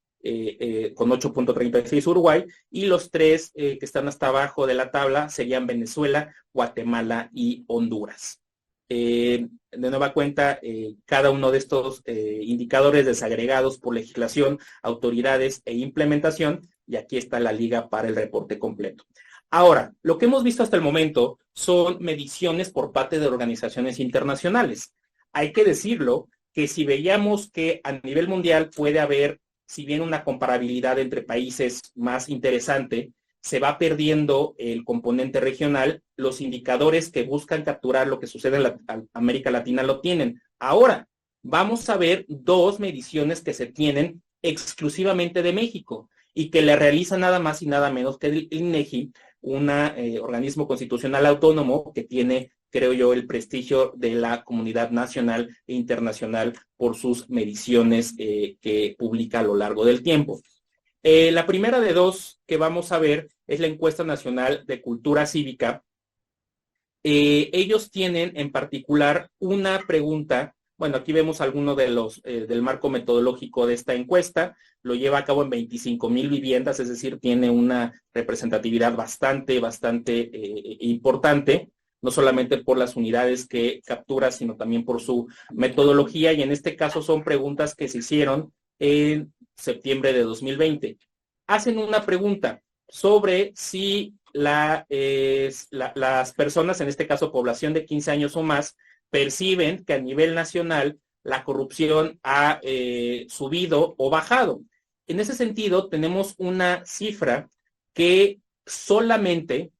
con 8.36 Uruguay, y los tres que están hasta abajo de la tabla serían Venezuela, Guatemala y Honduras. De nueva cuenta, cada uno de estos indicadores desagregados por legislación, autoridades e implementación, y aquí está la liga para el reporte completo. Ahora, lo que hemos visto hasta el momento son mediciones por parte de organizaciones internacionales. Hay que decirlo que si veíamos que a nivel mundial puede haber, si bien una comparabilidad entre países más interesante, se va perdiendo el componente regional, los indicadores que buscan capturar lo que sucede en América Latina lo tienen. Ahora, vamos a ver dos mediciones que se tienen exclusivamente de México y que le realiza nada más y nada menos que el INEGI, un organismo constitucional autónomo que tiene, creo yo, el prestigio de la comunidad nacional e internacional por sus mediciones que publica a lo largo del tiempo. La primera de dos que vamos a ver es la encuesta nacional de cultura cívica. Ellos tienen en particular una pregunta. Bueno, aquí vemos alguno de los del marco metodológico de esta encuesta. Lo lleva a cabo en 25,000 viviendas, es decir, tiene una representatividad bastante importante, no solamente por las unidades que captura, sino también por su metodología. Y en este caso son preguntas que se hicieron en septiembre de 2020. Hacen una pregunta sobre si las personas, en este caso población de 15 años o más, perciben que a nivel nacional la corrupción ha subido o bajado. En ese sentido, tenemos una cifra que solamente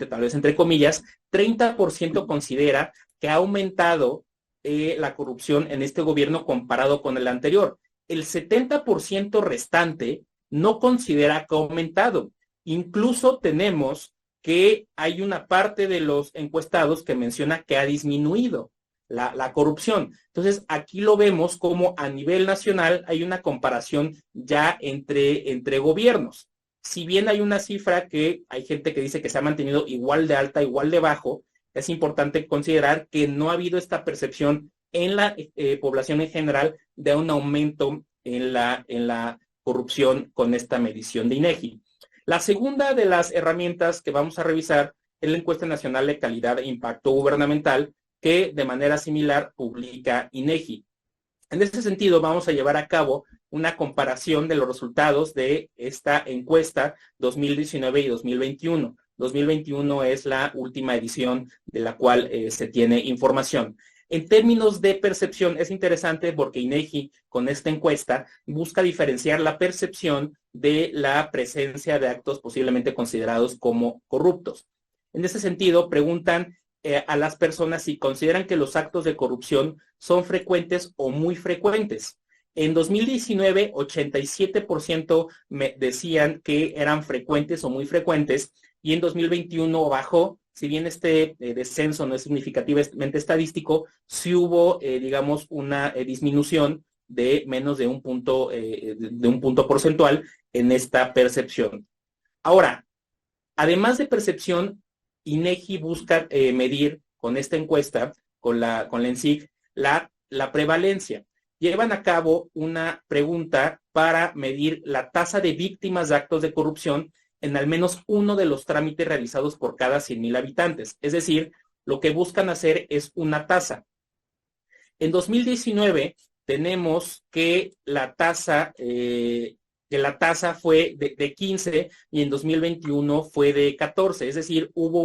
tal vez entre comillas, 30% considera que ha aumentado la corrupción en este gobierno comparado con el anterior. El 70% restante no considera que ha aumentado. Incluso tenemos que hay una parte de los encuestados que menciona que ha disminuido la corrupción. Entonces, aquí lo vemos como a nivel nacional hay una comparación ya entre gobiernos. Si bien hay una cifra que hay gente que dice que se ha mantenido igual de alta, igual de bajo, es importante considerar que no ha habido esta percepción en la población en general de un aumento en la corrupción con esta medición de INEGI. La segunda de las herramientas que vamos a revisar es la encuesta nacional de calidad e impacto gubernamental que de manera similar publica INEGI. En ese sentido, vamos a llevar a cabo una comparación de los resultados de esta encuesta 2019 y 2021. 2021 es la última edición de la cual se tiene información. En términos de percepción, es interesante porque INEGI con esta encuesta busca diferenciar la percepción de la presencia de actos posiblemente considerados como corruptos. En ese sentido, preguntan a las personas si consideran que los actos de corrupción son frecuentes o muy frecuentes. En 2019, 87% decían que eran frecuentes o muy frecuentes, y en 2021 bajó. Si bien este descenso no es significativamente estadístico, sí hubo, digamos, una disminución de menos de un punto porcentual en esta percepción. Ahora, además de percepción, INEGI busca medir con esta encuesta, con la ENSIG, la prevalencia. Llevan a cabo una pregunta para medir la tasa de víctimas de actos de corrupción en al menos uno de los trámites realizados por cada 100,000 habitantes. Es decir, lo que buscan hacer es una tasa. En 2019 tenemos que la tasa fue de 15 y en 2021 fue de 14, es decir, hubo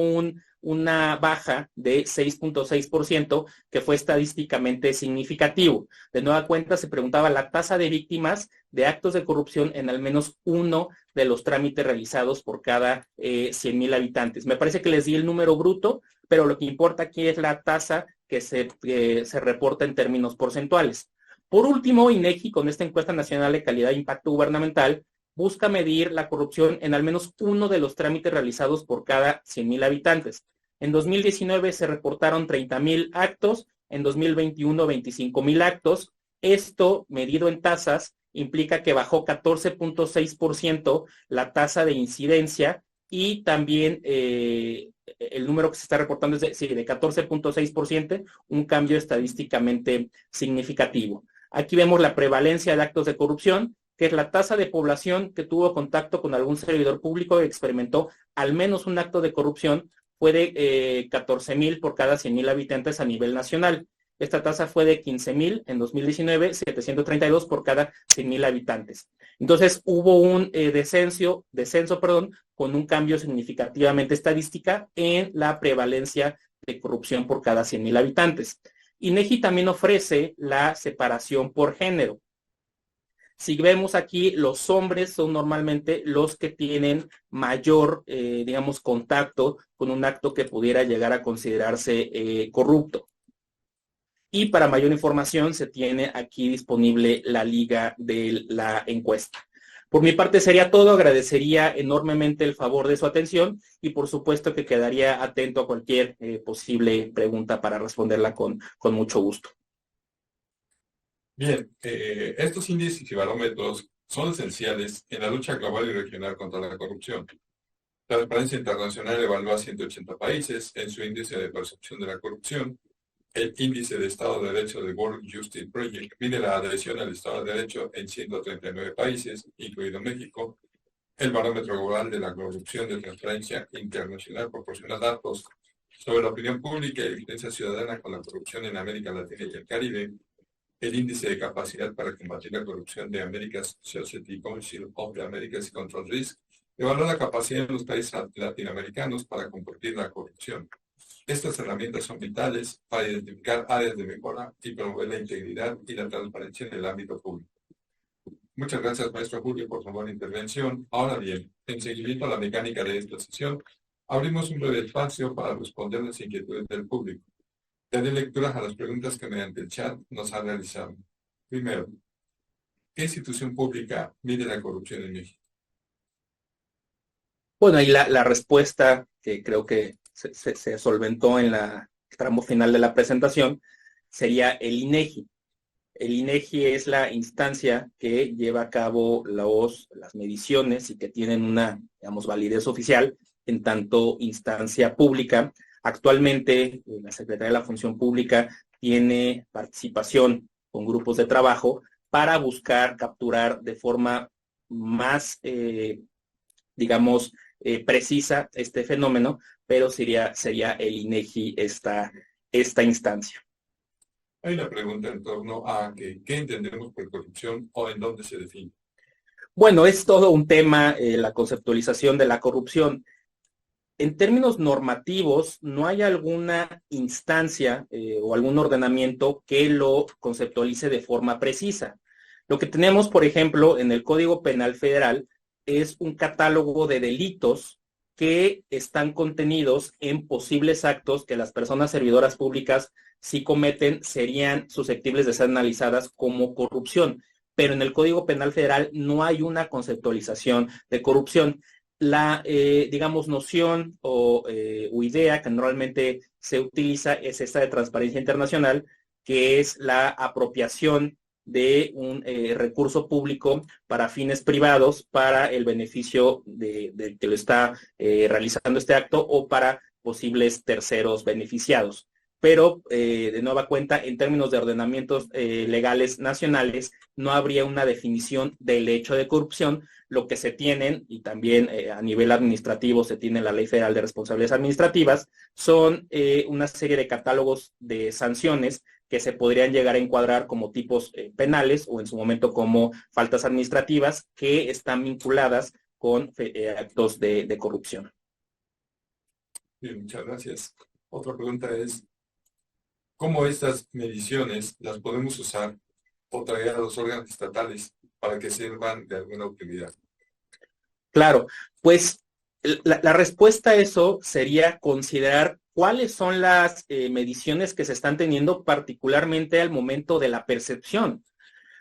una baja de 6.6% que fue estadísticamente significativo. De nueva cuenta se preguntaba la tasa de víctimas de actos de corrupción en al menos uno de los trámites realizados por cada 100,000 habitantes. Me parece que les di el número bruto, pero lo que importa aquí es la tasa que se reporta en términos porcentuales. Por último, INEGI, con esta encuesta nacional de calidad e impacto gubernamental, busca medir la corrupción en al menos uno de los trámites realizados por cada 100,000 habitantes. En 2019 se reportaron 30,000 actos, en 2021 25,000 actos. Esto, medido en tasas, implica que bajó 14.6% la tasa de incidencia y también el número que se está reportando es de 14.6%, un cambio estadísticamente significativo. Aquí vemos la prevalencia de actos de corrupción, que es la tasa de población que tuvo contacto con algún servidor público que experimentó al menos un acto de corrupción, fue de 14,000 por cada 100,000 habitantes a nivel nacional. Esta tasa fue de 15,000 en 2019, 732 por cada 100,000 habitantes. Entonces hubo un descenso, con un cambio significativamente estadística en la prevalencia de corrupción por cada 100,000 habitantes. INEGI también ofrece la separación por género. Si vemos aquí, los hombres son normalmente los que tienen mayor, digamos, contacto con un acto que pudiera llegar a considerarse corrupto. Y para mayor información se tiene aquí disponible la liga de la encuesta. Por mi parte sería todo, agradecería enormemente el favor de su atención y por supuesto que quedaría atento a cualquier posible pregunta para responderla con mucho gusto. Bien, estos índices y barómetros son esenciales en la lucha global y regional contra la corrupción. La Transparencia Internacional evalúa a 180 países en su índice de percepción de la corrupción. El índice de Estado de Derecho del World Justice Project mide la adhesión al Estado de Derecho en 139 países, incluido México. El barómetro global de la corrupción de Transparencia Internacional proporciona datos sobre la opinión pública y la evidencia ciudadana con la corrupción en América Latina y el Caribe. El índice de capacidad para combatir la corrupción de America's Society Council of the Americas Control Risk evalúa la capacidad de los países latinoamericanos para combatir la corrupción. Estas herramientas son vitales para identificar áreas de mejora y promover la integridad y la transparencia en el ámbito público. Muchas gracias, maestro Julio, por su buena intervención. Ahora bien, en seguimiento a la mecánica de esta sesión, abrimos un breve espacio para responder las inquietudes del público. Daré lectura a las preguntas que mediante el chat nos han realizado. Primero, ¿qué institución pública mide la corrupción en México? Bueno, ahí la respuesta que creo que se solventó en el tramo final de la presentación sería el INEGI. El INEGI es la instancia que lleva a cabo las mediciones y que tienen una, digamos, validez oficial en tanto instancia pública. Actualmente, la Secretaría de la Función Pública tiene participación con grupos de trabajo para buscar capturar de forma más, digamos, precisa este fenómeno, pero sería el INEGI esta instancia. Hay una pregunta en torno a ¿qué entendemos por corrupción o en dónde se define? Bueno, es todo un tema la conceptualización de la corrupción. En términos normativos, no hay alguna instancia o algún ordenamiento que lo conceptualice de forma precisa. Lo que tenemos, por ejemplo, en el Código Penal Federal es un catálogo de delitos que están contenidos en posibles actos que las personas servidoras públicas, si cometen, serían susceptibles de ser analizadas como corrupción. Pero en el Código Penal Federal no hay una conceptualización de corrupción. La, digamos, noción o idea que normalmente se utiliza es esta de transparencia internacional, que es la apropiación de un recurso público para fines privados, para el beneficio de que lo está realizando este acto o para posibles terceros beneficiados. Pero, de nueva cuenta, en términos de ordenamientos legales nacionales, no habría una definición del hecho de corrupción. Lo que se tienen, y también a nivel administrativo se tiene la Ley Federal de Responsabilidades Administrativas, son una serie de catálogos de sanciones que se podrían llegar a encuadrar como tipos penales o en su momento como faltas administrativas que están vinculadas con actos de corrupción. Bien, muchas gracias. Otra pregunta es, ¿cómo estas mediciones las podemos usar o traer a los órganos estatales para que sirvan de alguna utilidad? Claro, pues la respuesta a eso sería considerar cuáles son las mediciones que se están teniendo particularmente al momento de la percepción.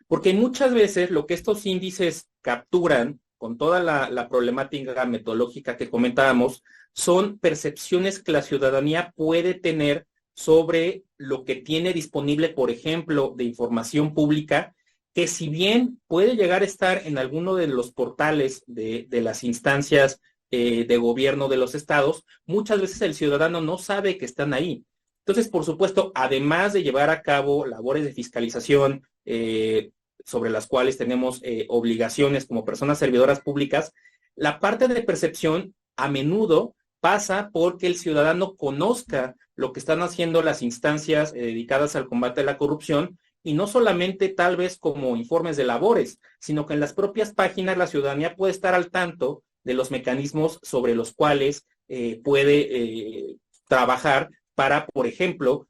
Porque muchas veces lo que estos índices capturan, con toda la problemática metodológica que comentábamos, son percepciones que la ciudadanía puede tener sobre lo que tiene disponible, por ejemplo, de información pública, que si bien puede llegar a estar en alguno de los portales de las instancias de gobierno de los estados, muchas veces el ciudadano no sabe que están ahí. Entonces, por supuesto, además de llevar a cabo labores de fiscalización sobre las cuales tenemos obligaciones como personas servidoras públicas, la parte de percepción a menudo pasa porque el ciudadano conozca lo que están haciendo las instancias dedicadas al combate a la corrupción, y no solamente tal vez como informes de labores, sino que en las propias páginas la ciudadanía puede estar al tanto de los mecanismos sobre los cuales puede trabajar para, por ejemplo,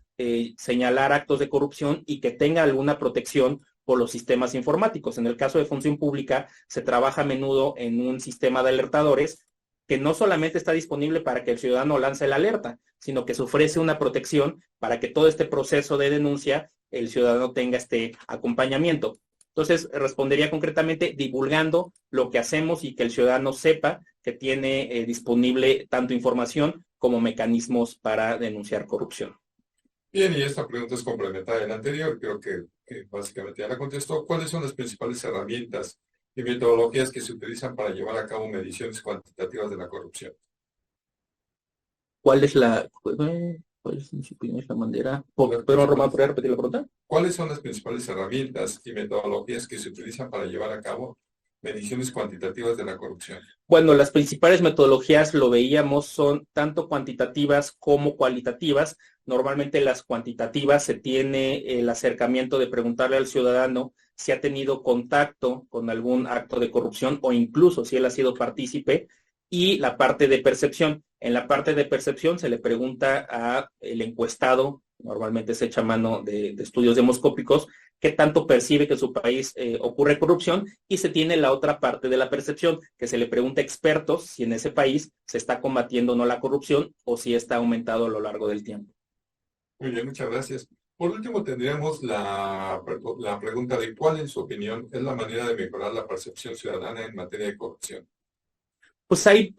señalar actos de corrupción y que tenga alguna protección por los sistemas informáticos. En el caso de función pública, se trabaja a menudo en un sistema de alertadores que no solamente está disponible para que el ciudadano lance la alerta, sino que se ofrece una protección para que todo este proceso de denuncia el ciudadano tenga este acompañamiento. Entonces, respondería concretamente divulgando lo que hacemos y que el ciudadano sepa que tiene disponible tanto información como mecanismos para denunciar corrupción. Bien, y esta pregunta es complementaria a la anterior, creo que básicamente ya la contestó. ¿Cuáles son las principales herramientas y metodologías que se utilizan para llevar a cabo mediciones cuantitativas de la corrupción? ¿Cuál es la manera? Pero Román, ¿podría repetir la pregunta? ¿Cuáles son las principales herramientas y metodologías que se utilizan para llevar a cabo mediciones cuantitativas de la corrupción? Bueno, las principales metodologías, lo veíamos, son tanto cuantitativas como cualitativas. Normalmente las cuantitativas se tiene el acercamiento de preguntarle al ciudadano si ha tenido contacto con algún acto de corrupción o incluso si él ha sido partícipe, y la parte de percepción. En la parte de percepción se le pregunta al encuestado, normalmente se echa mano de estudios demoscópicos, qué tanto percibe que en su país ocurre corrupción, y se tiene la otra parte de la percepción, que se le pregunta a expertos si en ese país se está combatiendo o no la corrupción o si está aumentado a lo largo del tiempo. Muy bien, muchas gracias. Por último, tendríamos la pregunta de cuál, en su opinión, es la manera de mejorar la percepción ciudadana en materia de corrupción. Pues ahí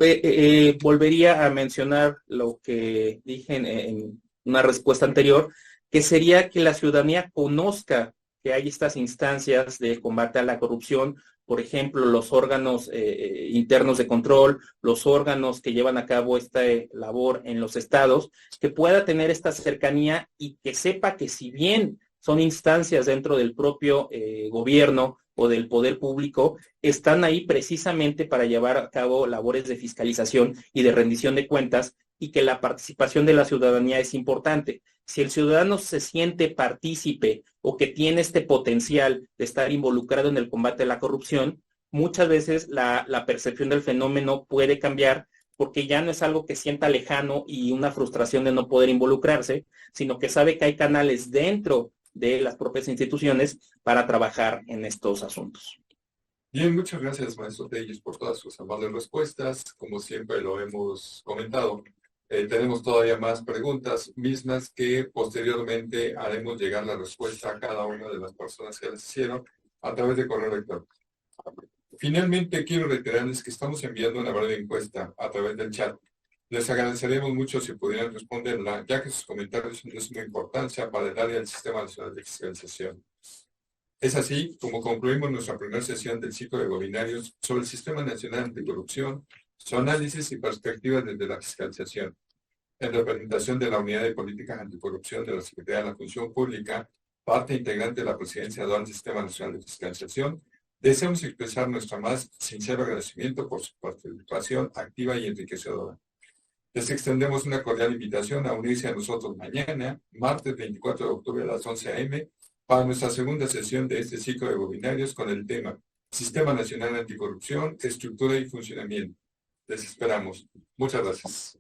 volvería a mencionar lo que dije en una respuesta anterior, que sería que la ciudadanía conozca que hay estas instancias de combate a la corrupción, por ejemplo, los órganos internos de control, los órganos que llevan a cabo esta labor en los estados, que pueda tener esta cercanía y que sepa que si bien son instancias dentro del propio gobierno o del poder público, están ahí precisamente para llevar a cabo labores de fiscalización y de rendición de cuentas, y que la participación de la ciudadanía es importante. Si el ciudadano se siente partícipe o que tiene este potencial de estar involucrado en el combate a la corrupción, muchas veces la percepción del fenómeno puede cambiar, porque ya no es algo que sienta lejano y una frustración de no poder involucrarse, sino que sabe que hay canales dentro de las propias instituciones para trabajar en estos asuntos. Bien, muchas gracias, maestro Telles, por todas sus amables respuestas. Como siempre lo hemos comentado, tenemos todavía más preguntas, mismas que posteriormente haremos llegar la respuesta a cada una de las personas que las hicieron a través de correo electrónico. Finalmente, quiero reiterarles que estamos enviando una breve encuesta a través del chat. Les agradeceremos mucho si pudieran responderla, ya que sus comentarios son de suma importancia para el área del Sistema Nacional de Fiscalización. Es así como concluimos nuestra primera sesión del ciclo de webinarios sobre el Sistema Nacional Anticorrupción, su análisis y perspectivas desde la fiscalización. En representación de la Unidad de Políticas Anticorrupción de la Secretaría de la Función Pública, parte integrante de la Presidencia del Sistema Nacional de Fiscalización, deseamos expresar nuestro más sincero agradecimiento por su participación activa y enriquecedora. Les extendemos una cordial invitación a unirse a nosotros mañana, martes 24 de octubre a las 11 a.m., para nuestra segunda sesión de este ciclo de webinarios con el tema Sistema Nacional Anticorrupción, Estructura y Funcionamiento. Les esperamos. Muchas gracias.